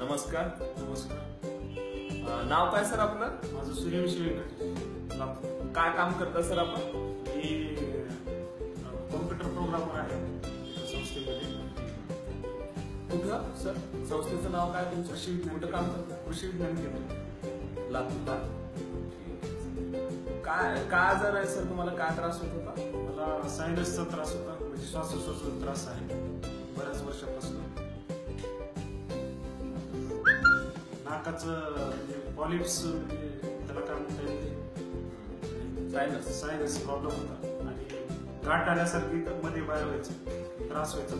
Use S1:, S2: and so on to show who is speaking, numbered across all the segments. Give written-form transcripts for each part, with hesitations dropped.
S1: नमस्कार.
S2: नमस्कार.
S1: नाव काय सर आपलं?
S2: माझं सूर्यवंशी व्यंकटेश.
S1: काय काम करता सर आपण?
S2: मी कॉम्प्युटर प्रोग्रामर आहे संस्थेमध्ये.
S1: कुठं सर? संस्थेचं नाव काय तुमचं?
S2: कृषी विज्ञान.
S1: कुठं काम करता?
S2: कृषी विज्ञान केंद्र
S1: लातूर. काय आजार आहे सर तुम्हाला? काय त्रास होत होता?
S2: मला सायनसचा त्रास होता, म्हणजे श्वासोच्छवासाचा त्रास आहे बऱ्याच वर्षापासून. नाकाचं म्हणजे पॉलिप्स, म्हणजे त्याला काय म्हणता येईल, सायनस प्रॉब्लेम होता आणि गाठ आल्यासारखी मध्ये बाहेर व्हायचं, त्रास व्हायचा.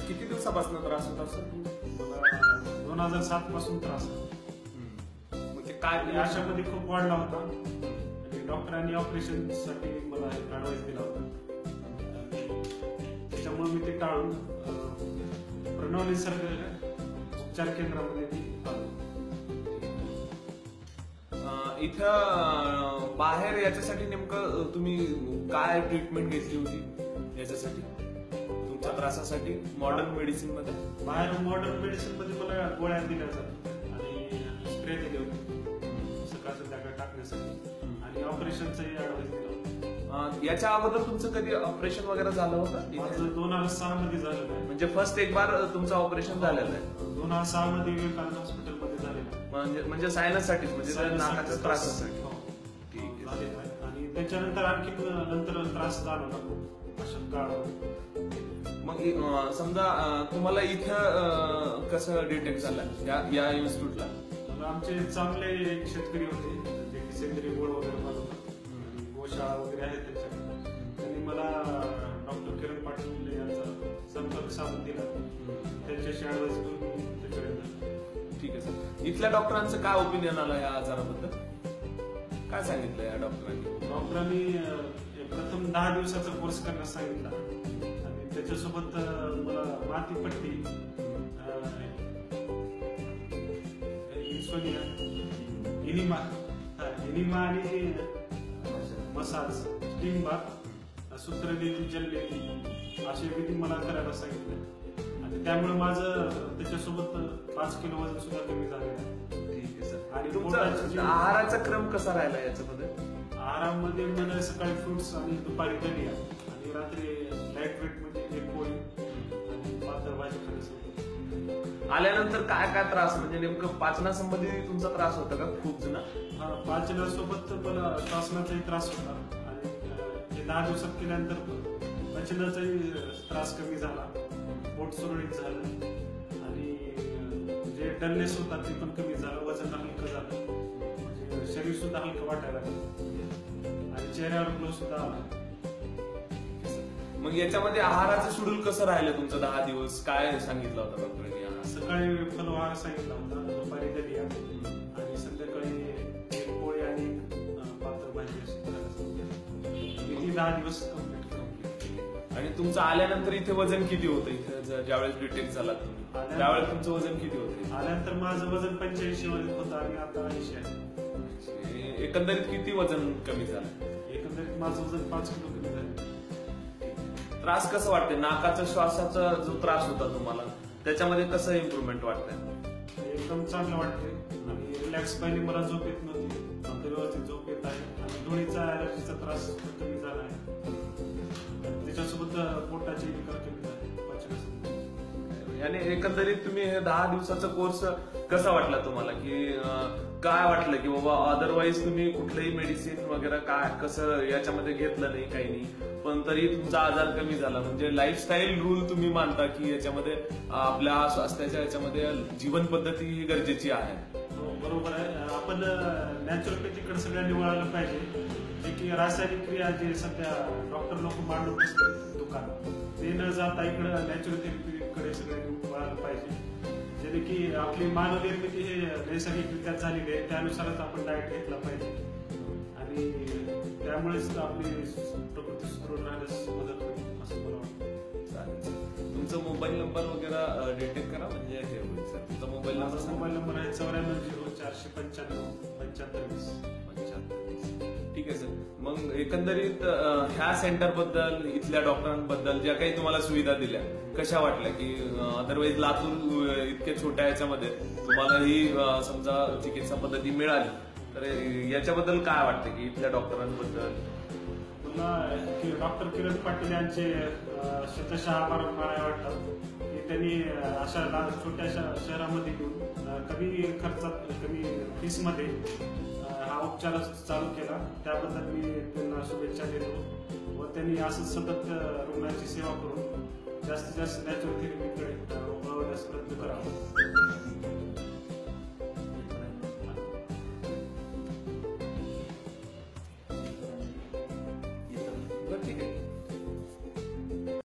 S1: किती दिवसापासून त्रास होता सर?
S2: मला 2007 पासून त्रास आहे.
S1: मग ते काय
S2: आणि अशामध्ये खूप वाढला होता आणि डॉक्टरांनी ऑपरेशन साठी मला ऍडवाइस दिला होता. त्याच्यामुळे मी ते टाळून प्रणव निसर्ग उपचार केंद्रामध्ये आलो.
S1: इथं बाहेर याच्यासाठी नेमकं तुम्ही काय ट्रीटमेंट घेतली होती याच्यासाठी, तुमच्या त्रासासाठी मॉडर्न मेडिसिन मध्ये?
S2: बाहेर मॉडर्न मेडिसिन मध्ये मला गोळ्या दिल्या जातात आणि स्प्रे दिले होते सकाळ संध्याकाळ टाकण्यासाठी आणि ऑपरेशनचाही ऍडवाइस दिला होता.
S1: याच्या अगोदर तुमचं कधी ऑपरेशन वगैरे झालं होतं?
S2: माझं 2006 मध्ये झालेलं आहे.
S1: म्हणजे फर्स्ट एक बार तुमचं ऑपरेशन झालेलं आहे?
S2: 2006 मध्ये विवेकानंद हॉस्पिटलमध्ये झालेलं आहे.
S1: म्हणजे सायनससाठी, म्हणजे नाकाच्या त्रासासाठी.
S2: हो. झालेलं आहे. आणि त्याच्यानंतर आणखी नंतर त्रास जाणवला खूप अशा काळामध्ये.
S1: मग समजा तुम्हाला इथं कसं डिटेक्ट झालं या इन्स्टिट्यूटला?
S2: आमचे चांगले एक शेतकरी होते जे की सेंद्रिय गोळ वगैरे बनवतात, गोशाळा वगैरे आहे त्यांच्याकडे. त्यांनी मला डॉक्टर किरण पाटील यांचा संपर्क साधून दिला, त्यांच्याशी ऍडवाइस करून त्याच्याकडे.
S1: ठीक आहे सर. इथल्या डॉक्टरांचं काय ओपिनियन आलं या आजाराबद्दल? काय सांगितलं या डॉक्टरांनी?
S2: डॉक्टरांनी प्रथम 10 दिवसाचा कोर्स करण्यास सांगितला आणि त्याच्यासोबत मला मातीपट्टी, इनिमा आणि मसाज, स्टीम बाथ, सूत्रलेली, जललेली असे विधी मला करायला सांगितले आणि त्यामुळे माझं त्याच्यासोबत 5 किलो वजन सुद्धा कमी झालेलं.
S1: ठीक आहे सर.
S2: आणि
S1: तुमचा आहाराचा क्रम कसा राहिला याच्यामध्ये?
S2: आहारामध्ये मला सकाळी फ्रुट्स आणि दुपारी दलिया आणि रात्री लाईट वेट म्हणजे एक पोळी आणि पातळ भाजी खाण्यासाठी.
S1: आल्यानंतर काय काय त्रास, म्हणजे नेमकं पाचनासंबंधी तुमचा त्रास होता का खूप जुना?
S2: पाचनासोबत मला श्वासनाचाही त्रास होता आणि हे 10 दिवसात केल्यानंतर पचनाचाही त्रास कमी झाला, पोट सुरळीत झालं आणि जे डलनेस होता ते पण कमी झालं, वजन हलकं झालं, म्हणजे शरीर सुद्धा हलकं वाटायला लागलं आणि चेहऱ्यावर ग्लो सुद्धा आला.
S1: मग याच्यामध्ये आहाराचं शेड्यूल कसं राहिलं तुमचं 10 दिवस? काय सांगितलं होतं डॉक्टरांनी?
S2: सकाळी फलवार सांगितला होता, दुपारी दलिया आणि संध्याकाळी एक पोळी आणि पातळ भाजी अशी करायला सांगितलं. 10 दिवस कम्प्लीट.
S1: आणि तुमचं आल्यानंतर इथे वजन किती होतं? इथे ज्यावेळेस डिटेक्ट झाला तुम्ही त्यावेळेस तुमचं वजन किती होतं?
S2: आल्यानंतर माझं वजन 85 होतं आणि आता 80 आहे.
S1: एकंदरीत किती वजन कमी झालं?
S2: एकंदरीत माझं वजन 5 किलो कमी झालं.
S1: त्रास कसं वाटते? नाकाचा श्वासाचा जो त्रास होता तुम्हाला त्याच्यामध्ये कसं इम्प्रुव्हमेंट वाटतंय?
S2: एकदम चांगलं वाटतंय आणि रिलॅक्स पाहिजे. मला झोप येत नव्हती, आता व्यवस्थित झोप येत आहे आणि धुळीचा ऍलर्जीचा त्रास कमी झाला आहे. त्याच्यासोबत पोटाची विकार कमी झाली, पचनासंबंधी.
S1: आणि एकंदरीत तुम्ही हे 10 दिवसाचा कोर्स कसा वाटला तुम्हाला? की काय वाटलं की बाबा अदरवाईज तुम्ही कुठलंही मेडिसिन वगैरे काय कसं याच्यामध्ये घेतलं नाही, काही नाही, पण तरी तुमचा आजार कमी झाला? म्हणजे लाईफस्टाईल रूल तुम्ही मानता की याच्यामध्ये आपल्या स्वास्थ्याच्या याच्यामध्ये जीवन पद्धती ही गरजेची आहे?
S2: बरोबर आहे. आपण नॅचरोपॅथीकडे सगळ्यांनी वळायला पाहिजे, जे की रासायनिक क्रिया जे सध्या डॉक्टर लोक मांडून बसतात दुकानात, ते न जाता इकडे नॅचरोथेरपीकडे सगळ्यांनी वळायला पाहिजे, जेणे की आपली मानव निर्मिती हे नैसर्गिकरित्या झालेली आहे, त्यानुसारच आपण डाएट घेतला पाहिजे आणि त्यामुळेच आपली प्रकृती सुदृढ राहण्यास मदत होईल असं मला वाटतं.
S1: चालेल. तुमचा मोबाईल नंबर वगैरे डिटेक्ट करा म्हणजे हे होईल सर. तुमचा मोबाईल
S2: नंबर आहे 9404 495-75-20.
S1: ठीक आहे सर. मग एकंदरीत ह्या सेंटर बद्दल, इथल्या डॉक्टरांबद्दल ज्या काही तुम्हाला सुविधा दिल्या कशा वाटल्या, की अदरवाईज लातूर इतक्या छोट्या याच्यामध्ये तुम्हाला ही समजा चिकित्सा पद्धती मिळाली, तर याच्याबद्दल काय वाटतं की इथल्या डॉक्टरांबद्दल?
S2: पुन्हा डॉक्टर किरण पाटील यांचे शतशः आभार मानावे वाटतात की त्यांनी अशा छोट्याशा शहरामध्ये येऊन कमी खर्चात, कमी फीसमध्ये हा उपचार चालू केला. त्याबद्दल मी त्यांना शुभेच्छा देतो व त्यांनी असंच सतत रुग्णांची सेवा करून जास्तीत जास्त नॅचरोपॅथीकडे वळवण्याचा प्रयत्न करावा.